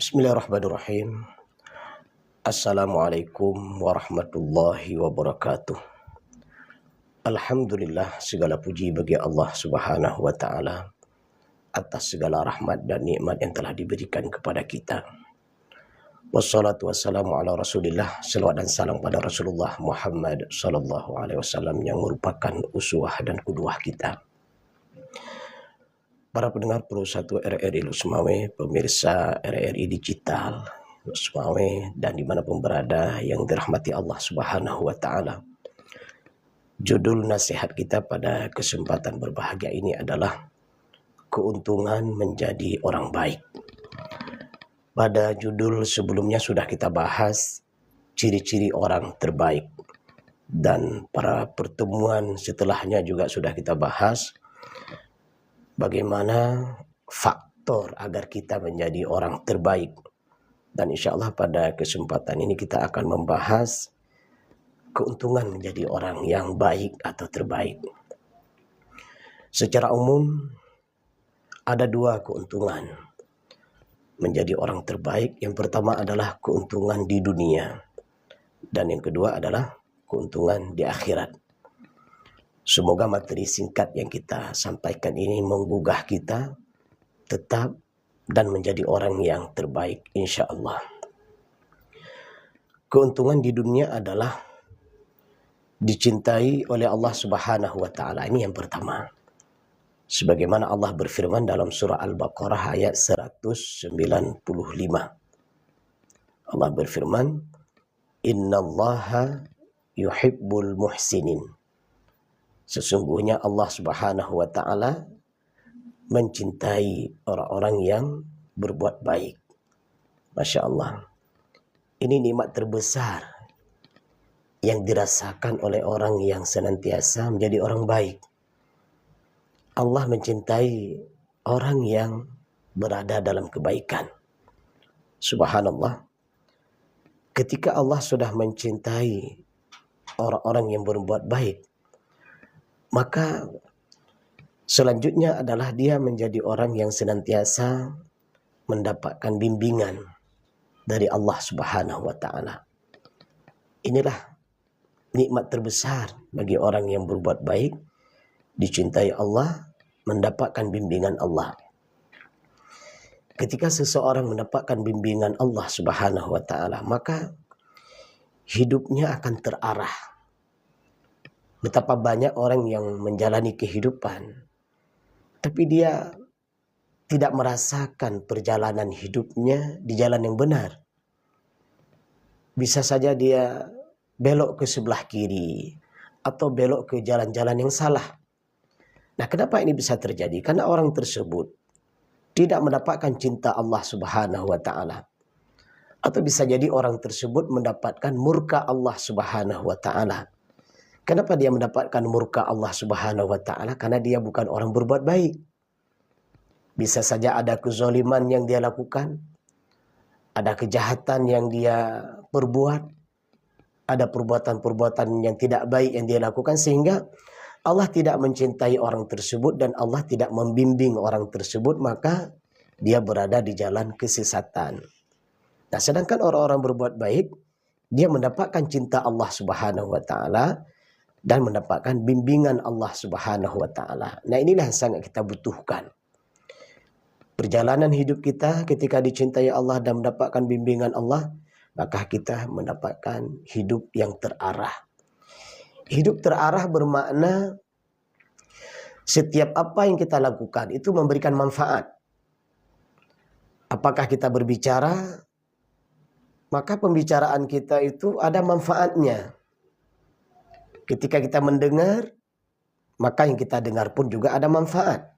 Bismillahirrahmanirrahim. Assalamualaikum warahmatullahi wabarakatuh. Alhamdulillah, segala puji bagi Allah Subhanahu wa taala atas segala rahmat dan nikmat yang telah diberikan kepada kita. Wassalatu wassalamu ala Rasulillah, selawat dan salam pada Rasulullah Muhammad sallallahu alaihi wasallam yang merupakan uswah dan qudwah kita. Para pendengar Pro 1 RRI Lusmawe, pemirsa RRI Digital Lusmawe, dan dimanapun berada yang dirahmati Allah Subhanahu wa ta'ala. Judul nasihat kita pada kesempatan berbahagia ini adalah keuntungan menjadi orang baik. Pada judul sebelumnya sudah kita bahas ciri-ciri orang terbaik, dan pada pertemuan setelahnya juga sudah kita bahas bagaimana faktor agar kita menjadi orang terbaik. Dan insya Allah pada kesempatan ini kita akan membahas keuntungan menjadi orang yang baik atau terbaik. Secara umum ada dua keuntungan menjadi orang terbaik. Yang pertama adalah keuntungan di dunia, dan yang kedua adalah keuntungan di akhirat. Semoga materi singkat yang kita sampaikan ini menggugah kita tetap dan menjadi orang yang terbaik insya Allah. Keuntungan di dunia adalah dicintai oleh Allah Subhanahu wa ta'ala. Ini yang pertama. Sebagaimana Allah berfirman dalam surah Al-Baqarah ayat 195. Allah berfirman, Innallaha yuhibbul muhsinin. Sesungguhnya Allah Subhanahu wa ta'ala mencintai orang-orang yang berbuat baik. Masya Allah. Ini nikmat terbesar yang dirasakan oleh orang yang senantiasa menjadi orang baik. Allah mencintai orang yang berada dalam kebaikan. Subhanallah. Ketika Allah sudah mencintai orang-orang yang berbuat baik, maka selanjutnya adalah dia menjadi orang yang senantiasa mendapatkan bimbingan dari Allah Subhanahu wa ta'ala. Inilah nikmat terbesar bagi orang yang berbuat baik, dicintai Allah, mendapatkan bimbingan Allah. Ketika seseorang mendapatkan bimbingan Allah Subhanahu wa ta'ala, maka hidupnya akan terarah. Betapa banyak orang yang menjalani kehidupan, tapi dia tidak merasakan perjalanan hidupnya di jalan yang benar. Bisa saja dia belok ke sebelah kiri atau belok ke jalan-jalan yang salah. Nah, kenapa ini bisa terjadi? Karena orang tersebut tidak mendapatkan cinta Allah Subhanahu wa ta'ala. Atau bisa jadi orang tersebut mendapatkan murka Allah Subhanahu wa ta'ala. Kenapa dia mendapatkan murka Allah Subhanahu wa ta'ala? Karena dia bukan orang berbuat baik. Bisa saja ada kezaliman yang dia lakukan, ada kejahatan yang dia perbuat, ada perbuatan-perbuatan yang tidak baik yang dia lakukan, sehingga Allah tidak mencintai orang tersebut dan Allah tidak membimbing orang tersebut, maka dia berada di jalan kesesatan. Nah, sedangkan orang-orang berbuat baik, dia mendapatkan cinta Allah Subhanahu wa ta'ala dan mendapatkan bimbingan Allah Subhanahu wa ta'ala. Nah, inilah yang sangat kita butuhkan. Perjalanan hidup kita ketika dicintai Allah dan mendapatkan bimbingan Allah, maka kita mendapatkan hidup yang terarah. Hidup terarah bermakna setiap apa yang kita lakukan itu memberikan manfaat. Apakah kita berbicara, maka pembicaraan kita itu ada manfaatnya. Ketika kita mendengar, maka yang kita dengar pun juga ada manfaat.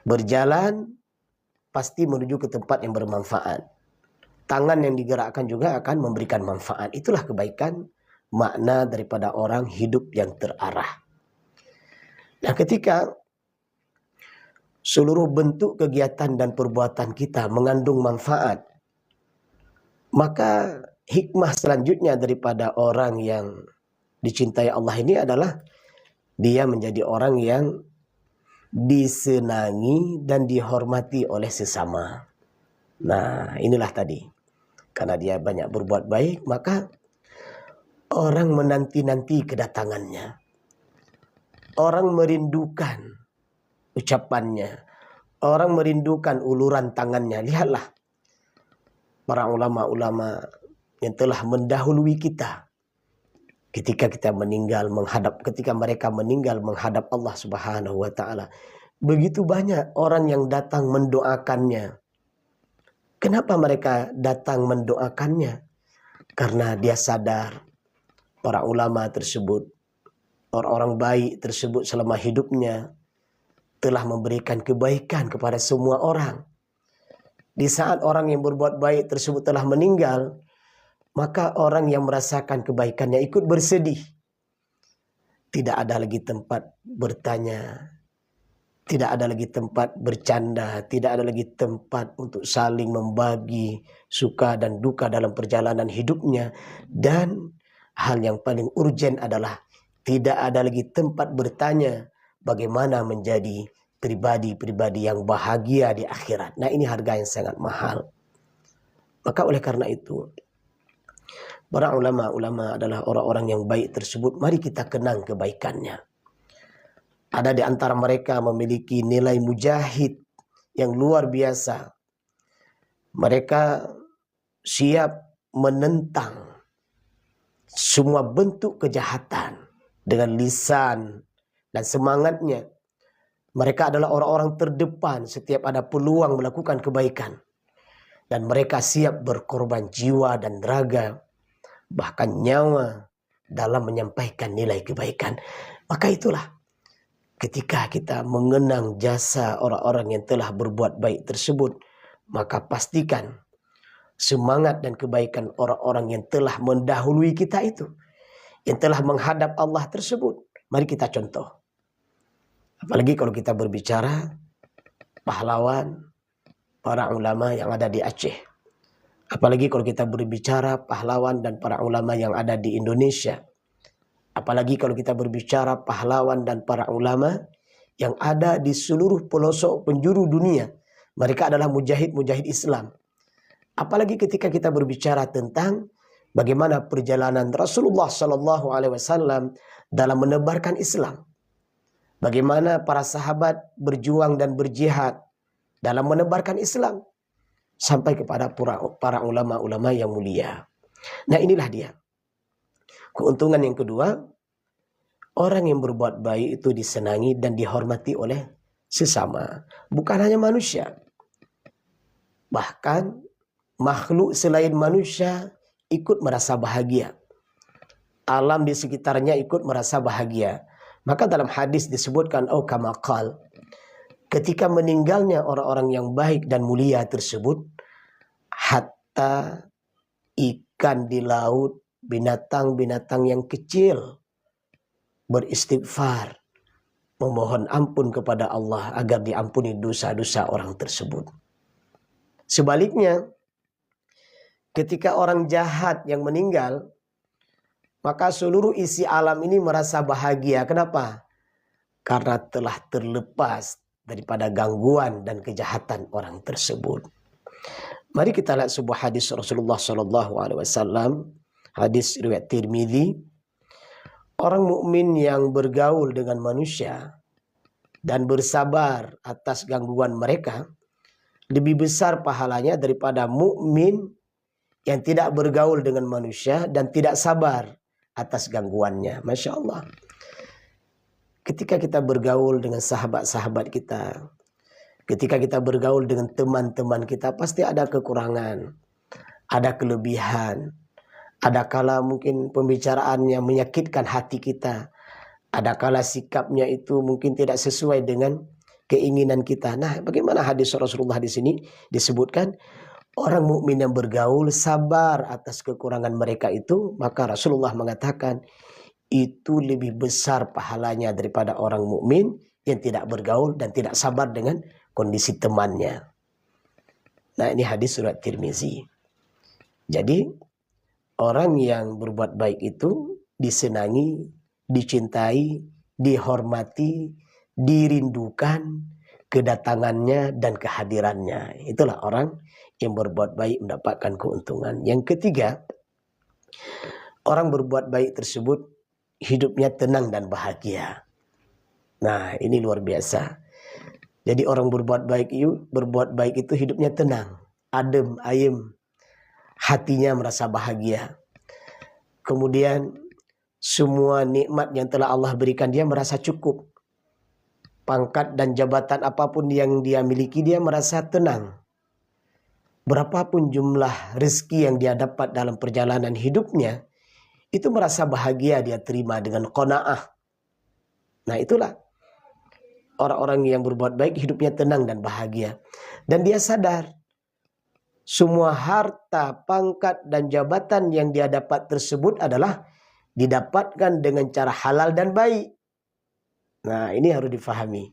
Berjalan pasti menuju ke tempat yang bermanfaat. Tangan yang digerakkan juga akan memberikan manfaat. Itulah kebaikan, makna daripada orang hidup yang terarah. Nah, ketika seluruh bentuk kegiatan dan perbuatan kita mengandung manfaat, maka hikmah selanjutnya daripada orang yang dicintai Allah ini adalah dia menjadi orang yang disenangi dan dihormati oleh sesama. Nah, inilah tadi. Karena dia banyak berbuat baik, maka orang menanti-nanti kedatangannya. Orang merindukan ucapannya. Orang merindukan uluran tangannya. Lihatlah para ulama-ulama yang telah mendahului kita. Ketika mereka meninggal menghadap Allah Subhanahu wa taala. Begitu banyak orang yang datang mendoakannya. Kenapa mereka datang mendoakannya? Karena dia sadar para ulama tersebut, orang-orang baik tersebut selama hidupnya telah memberikan kebaikan kepada semua orang. Di saat orang yang berbuat baik tersebut telah meninggal, maka orang yang merasakan kebaikannya ikut bersedih. Tidak ada lagi tempat bertanya, tidak ada lagi tempat bercanda, tidak ada lagi tempat untuk saling membagi suka dan duka dalam perjalanan hidupnya. Dan hal yang paling urgen adalah tidak ada lagi tempat bertanya bagaimana menjadi pribadi-pribadi yang bahagia di akhirat. Nah, ini harga yang sangat mahal. Maka oleh karena itu, para ulama-ulama adalah orang-orang yang baik tersebut. Mari kita kenang kebaikannya. Ada di antara mereka memiliki nilai mujahid yang luar biasa. Mereka siap menentang semua bentuk kejahatan dengan lisan dan semangatnya. Mereka adalah orang-orang terdepan setiap ada peluang melakukan kebaikan. Dan mereka siap berkorban jiwa dan raga, bahkan nyawa dalam menyampaikan nilai kebaikan. Maka itulah, ketika kita mengenang jasa orang-orang yang telah berbuat baik tersebut, maka pastikan semangat dan kebaikan orang-orang yang telah mendahului kita itu, yang telah menghadap Allah tersebut, mari kita contoh. Apalagi kalau kita berbicara pahlawan para ulama yang ada di Aceh. Apalagi kalau kita berbicara pahlawan dan para ulama yang ada di Indonesia. Apalagi kalau kita berbicara pahlawan dan para ulama yang ada di seluruh pelosok penjuru dunia. Mereka adalah mujahid-mujahid Islam. Apalagi ketika kita berbicara tentang bagaimana perjalanan Rasulullah SAW dalam menebarkan Islam. Bagaimana para sahabat berjuang dan berjihad dalam menebarkan Islam sampai kepada para ulama-ulama yang mulia. Nah, inilah dia. Keuntungan yang kedua, orang yang berbuat baik itu disenangi dan dihormati oleh sesama. Bukan hanya manusia. Bahkan makhluk selain manusia ikut merasa bahagia. Alam di sekitarnya ikut merasa bahagia. Maka dalam hadis disebutkan, kama qal, ketika meninggalnya orang-orang yang baik dan mulia tersebut, hatta ikan di laut, binatang-binatang yang kecil beristighfar, memohon ampun kepada Allah agar diampuni dosa-dosa orang tersebut. Sebaliknya, ketika orang jahat yang meninggal, maka seluruh isi alam ini merasa bahagia. Kenapa? Karena telah terlepas daripada gangguan dan kejahatan orang tersebut. Mari kita lihat sebuah hadis Rasulullah SAW, hadis riwayat Tirmidzi. Orang mukmin yang bergaul dengan manusia dan bersabar atas gangguan mereka lebih besar pahalanya daripada mukmin yang tidak bergaul dengan manusia dan tidak sabar atas gangguannya. Masya Allah. Ketika kita bergaul dengan sahabat-sahabat kita, ketika kita bergaul dengan teman-teman kita, pasti ada kekurangan, ada kelebihan. Ada kala mungkin pembicaraannya menyakitkan hati kita. Ada kala sikapnya itu mungkin tidak sesuai dengan keinginan kita. Nah, bagaimana hadis Rasulullah di sini disebutkan? Orang mukmin yang bergaul sabar atas kekurangan mereka itu, maka Rasulullah mengatakan itu lebih besar pahalanya daripada orang mukmin yang tidak bergaul dan tidak sabar dengan kondisi temannya. Nah, ini hadis surat Tirmizi. Jadi orang yang berbuat baik itu disenangi, dicintai, dihormati, dirindukan, kedatangannya dan kehadirannya. Itulah orang yang berbuat baik mendapatkan keuntungan. Yang ketiga, orang berbuat baik tersebut hidupnya tenang dan bahagia. Nah, ini luar biasa. Jadi orang berbuat baik itu hidupnya tenang, adem, ayem, hatinya merasa bahagia. Kemudian semua nikmat yang telah Allah berikan dia merasa cukup. Pangkat dan jabatan apapun yang dia miliki dia merasa tenang. Berapapun jumlah rezeki yang dia dapat dalam perjalanan hidupnya, itu merasa bahagia dia terima dengan qanaah. Nah, itulah orang-orang yang berbuat baik hidupnya tenang dan bahagia. Dan dia sadar semua harta, pangkat dan jabatan yang dia dapat tersebut adalah didapatkan dengan cara halal dan baik. Nah, ini harus difahami.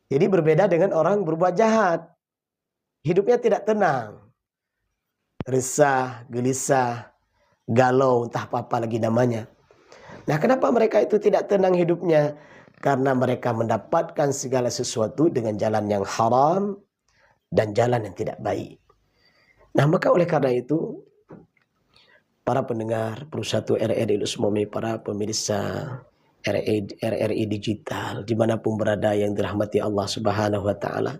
Jadi berbeda dengan orang berbuat jahat. Hidupnya tidak tenang. Resah, gelisah, galau, entah apa-apa lagi namanya. Nah, kenapa mereka itu tidak tenang hidupnya? Karena mereka mendapatkan segala sesuatu dengan jalan yang haram dan jalan yang tidak baik. Nah, maka oleh karena itu, para pendengar Perusahaan RRI Lusmomi, para pemirsa RRI Digital, dimanapun berada yang dirahmati Allah Subhanahu Wa Taala,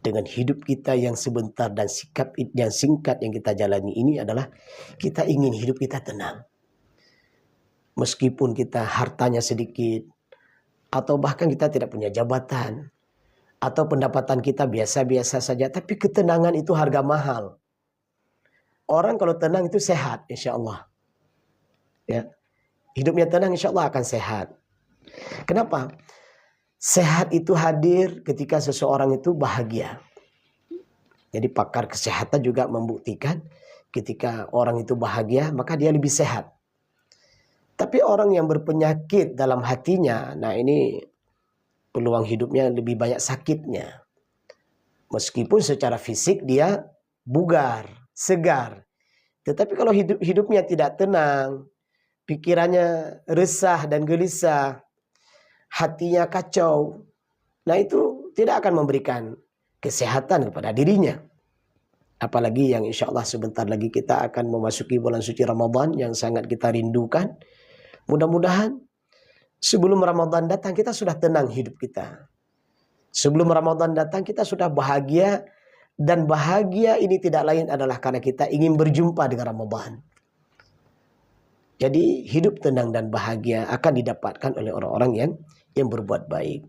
dengan hidup kita yang sebentar dan sikap yang singkat yang kita jalani ini adalah kita ingin hidup kita tenang. Meskipun kita hartanya sedikit, atau bahkan kita tidak punya jabatan, atau pendapatan kita biasa-biasa saja, tapi ketenangan itu harga mahal. Orang kalau tenang itu sehat, insya Allah. Ya. Hidupnya tenang, insya Allah akan sehat. Kenapa? Sehat itu hadir ketika seseorang itu bahagia. Jadi pakar kesehatan juga membuktikan ketika orang itu bahagia, maka dia lebih sehat. Tapi orang yang berpenyakit dalam hatinya, nah ini peluang hidupnya lebih banyak sakitnya. Meskipun secara fisik dia bugar, segar. Tetapi kalau hidupnya tidak tenang, pikirannya resah dan gelisah, hatinya kacau, nah itu tidak akan memberikan kesehatan kepada dirinya. Apalagi yang insya Allah sebentar lagi kita akan memasuki bulan suci Ramadan yang sangat kita rindukan. Mudah-mudahan sebelum Ramadan datang kita sudah tenang hidup kita. Sebelum Ramadan datang kita sudah bahagia. Dan bahagia ini tidak lain adalah karena kita ingin berjumpa dengan Ramadan. Jadi hidup tenang dan bahagia akan didapatkan oleh orang-orang yang berbuat baik.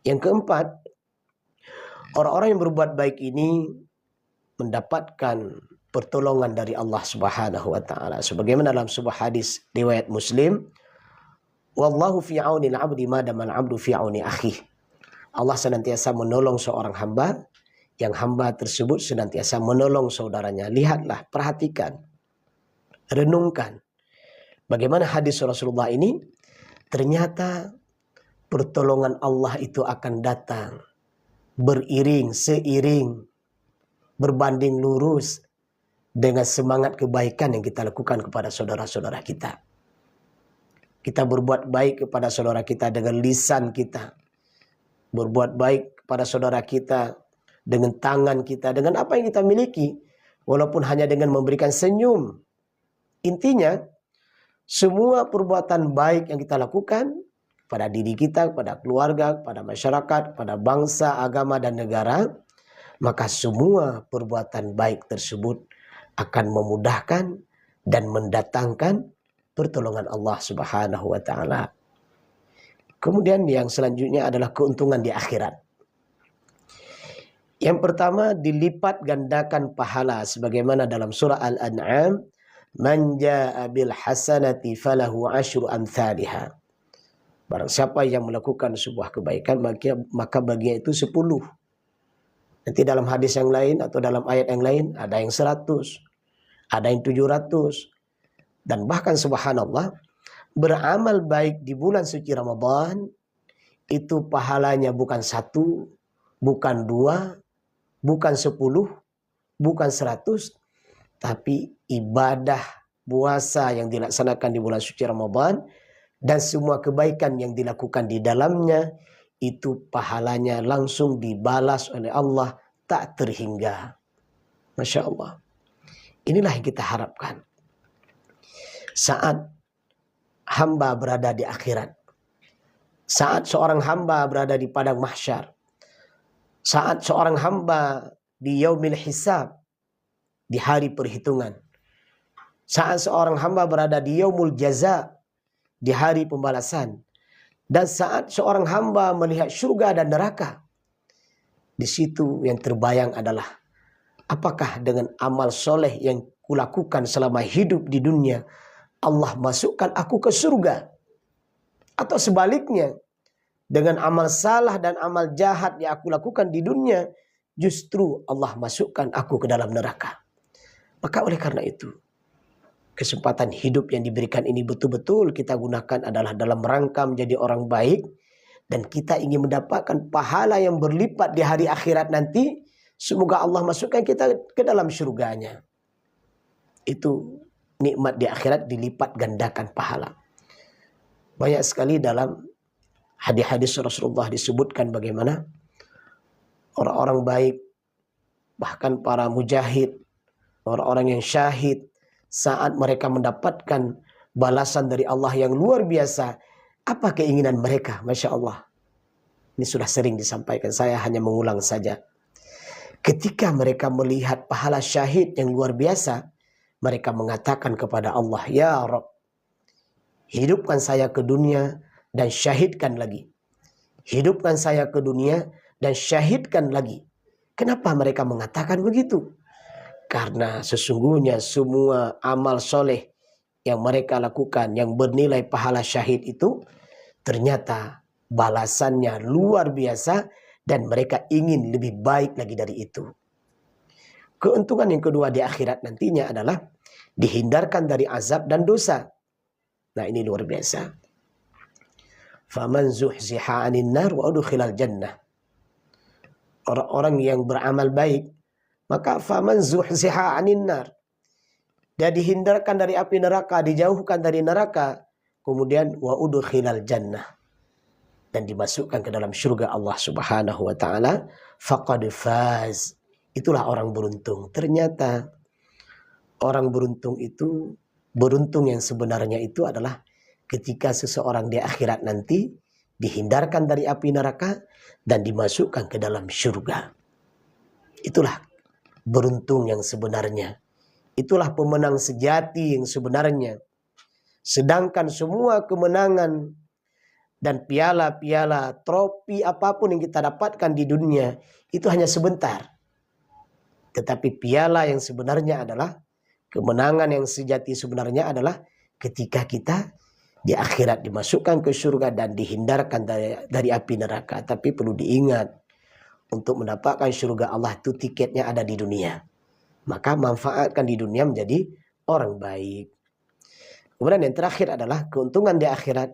Yang keempat, orang-orang yang berbuat baik ini mendapatkan pertolongan dari Allah Subhanahu Wa Taala. Sebagaimana dalam sebuah hadis riwayat Muslim, "Wallahu fi auni al-'abdi ma dama al-'abdu fi auni akhihi." Allah senantiasa menolong seorang hamba, yang hamba tersebut senantiasa menolong saudaranya. Lihatlah, perhatikan, renungkan. Bagaimana hadis Rasulullah ini? Ternyata pertolongan Allah itu akan datang beriring, seiring, berbanding lurus dengan semangat kebaikan yang kita lakukan kepada saudara-saudara kita. Kita berbuat baik kepada saudara kita dengan lisan kita. Berbuat baik kepada saudara kita dengan tangan kita, dengan apa yang kita miliki, walaupun hanya dengan memberikan senyum. Intinya, semua perbuatan baik yang kita lakukan pada diri kita, pada keluarga, pada masyarakat, pada bangsa, agama, dan negara, maka semua perbuatan baik tersebut akan memudahkan dan mendatangkan pertolongan Allah Subhanahu Wa Taala. Kemudian yang selanjutnya adalah keuntungan di akhirat. Yang pertama, dilipat gandakan pahala sebagaimana dalam surah Al-An'am, "Man jaa'a bil hasanati falahu asyru amsalihha." Barang siapa yang melakukan sebuah kebaikan, maka baginya itu 10. Nanti dalam hadis yang lain atau dalam ayat yang lain ada yang 100, ada yang 700. Dan bahkan subhanallah, beramal baik di bulan suci Ramadan itu pahalanya bukan 1, bukan 2, bukan 10, bukan 100, tapi ibadah puasa yang dilaksanakan di bulan suci Ramadan dan semua kebaikan yang dilakukan di dalamnya itu pahalanya langsung dibalas oleh Allah tak terhingga. Masya Allah. Inilah yang kita harapkan. Saat hamba berada di akhirat, saat seorang hamba berada di padang mahsyar, saat seorang hamba di yaumil hisab, di hari perhitungan, saat seorang hamba berada di yaumul jaza, di hari pembalasan, dan saat seorang hamba melihat surga dan neraka, di situ yang terbayang adalah apakah dengan amal soleh yang kulakukan selama hidup di dunia Allah masukkan aku ke surga, atau sebaliknya dengan amal salah dan amal jahat yang aku lakukan di dunia justru Allah masukkan aku ke dalam neraka. Maka oleh karena itu, kesempatan hidup yang diberikan ini betul-betul kita gunakan adalah dalam rangka menjadi orang baik, dan kita ingin mendapatkan pahala yang berlipat di hari akhirat nanti. Semoga Allah masukkan kita ke dalam surganya. Itu nikmat di akhirat dilipat gandakan pahala. Banyak sekali dalam hadis-hadis Rasulullah disebutkan bagaimana orang-orang baik, bahkan para mujahid, orang-orang yang syahid, saat mereka mendapatkan balasan dari Allah yang luar biasa, apa keinginan mereka? Masya Allah. Ini sudah sering disampaikan, saya hanya mengulang saja. Ketika mereka melihat pahala syahid yang luar biasa, mereka mengatakan kepada Allah, "Ya Rabb, hidupkan saya ke dunia dan syahidkan lagi. Hidupkan saya ke dunia dan syahidkan lagi." Kenapa mereka mengatakan begitu? Karena sesungguhnya semua amal soleh yang mereka lakukan yang bernilai pahala syahid itu ternyata balasannya luar biasa, dan mereka ingin lebih baik lagi dari itu. Keuntungan yang kedua di akhirat nantinya adalah dihindarkan dari azab dan dosa. Nah, ini luar biasa. Faman zuhziha 'anil nar wa udkhilal jannah. Orang-orang yang beramal baik, maka faman zuhziha 'anil nar, dia dihindarkan dari api neraka, dijauhkan dari neraka, kemudian wa udkhilal jannah, dan dimasukkan ke dalam surga Allah Subhanahu wa taala, faqad faz. Itulah orang beruntung. Ternyata orang beruntung itu, beruntung yang sebenarnya itu adalah ketika seseorang di akhirat nanti dihindarkan dari api neraka dan dimasukkan ke dalam surga. Itulah beruntung yang sebenarnya. Itulah pemenang sejati yang sebenarnya. Sedangkan semua kemenangan dan piala-piala, trofi apapun yang kita dapatkan di dunia itu hanya sebentar. Tetapi piala yang sebenarnya adalah, kemenangan yang sejati sebenarnya adalah ketika kita di akhirat dimasukkan ke surga dan dihindarkan dari api neraka. Tapi perlu diingat, untuk mendapatkan surga Allah itu tiketnya ada di dunia. Maka manfaatkan di dunia menjadi orang baik. Kemudian yang terakhir adalah keuntungan di akhirat,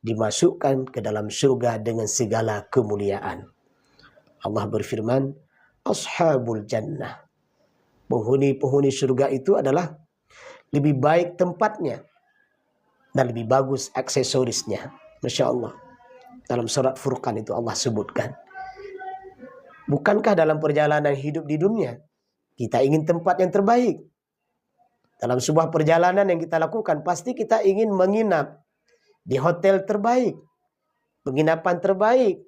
dimasukkan ke dalam surga dengan segala kemuliaan. Allah berfirman, Ashabul Jannah. Penghuni-penghuni surga itu adalah lebih baik tempatnya dan lebih bagus aksesorisnya. Masya Allah. Dalam surat Furqan itu Allah sebutkan. Bukankah dalam perjalanan hidup di dunia kita ingin tempat yang terbaik? Dalam sebuah perjalanan yang kita lakukan pasti kita ingin menginap di hotel terbaik, penginapan terbaik,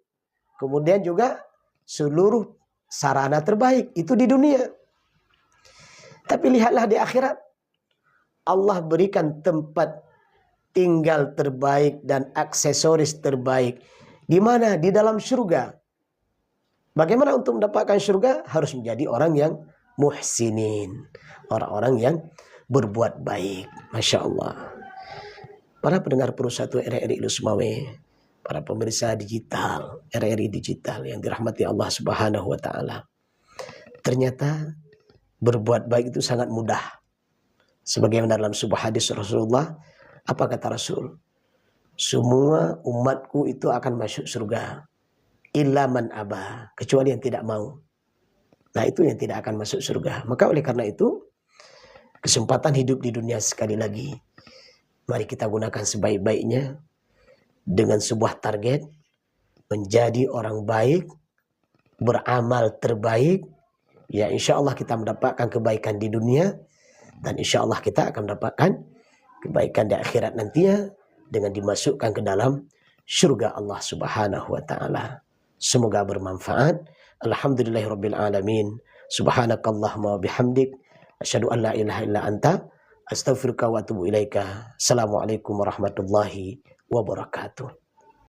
kemudian juga seluruh sarana terbaik itu di dunia. Tapi lihatlah di akhirat, Allah berikan tempat tinggal terbaik dan aksesoris terbaik. Di mana? Di dalam surga. Bagaimana untuk mendapatkan surga? Harus menjadi orang yang muhsinin, orang-orang yang berbuat baik. Masya Allah. Para pendengar Pro1 RRI Lusmawe, para pemirsa digital, RRI digital yang dirahmati Allah Subhanahu wa taala. Ternyata berbuat baik itu sangat mudah. Sebagaimana dalam sebuah hadis Rasulullah, apa kata Rasul? Semua umatku itu akan masuk surga, illa man aba, kecuali yang tidak mau. Nah, itu yang tidak akan masuk surga. Maka oleh karena itu, kesempatan hidup di dunia sekali lagi, mari kita gunakan sebaik-baiknya dengan sebuah target, menjadi orang baik, beramal terbaik, ya insya Allah kita mendapatkan kebaikan di dunia, dan insya Allah kita akan mendapatkan kebaikan di akhirat nantinya dengan dimasukkan ke dalam surga Allah Subhanahu wa taala. Semoga bermanfaat. Alhamdulillahirabbil alamin. Subhanakallahumma wa bihamdik asyhadu an la ilaha illa anta astaghfiruka wa atubu ilaika. Assalamualaikum warahmatullahi wabarakatuh.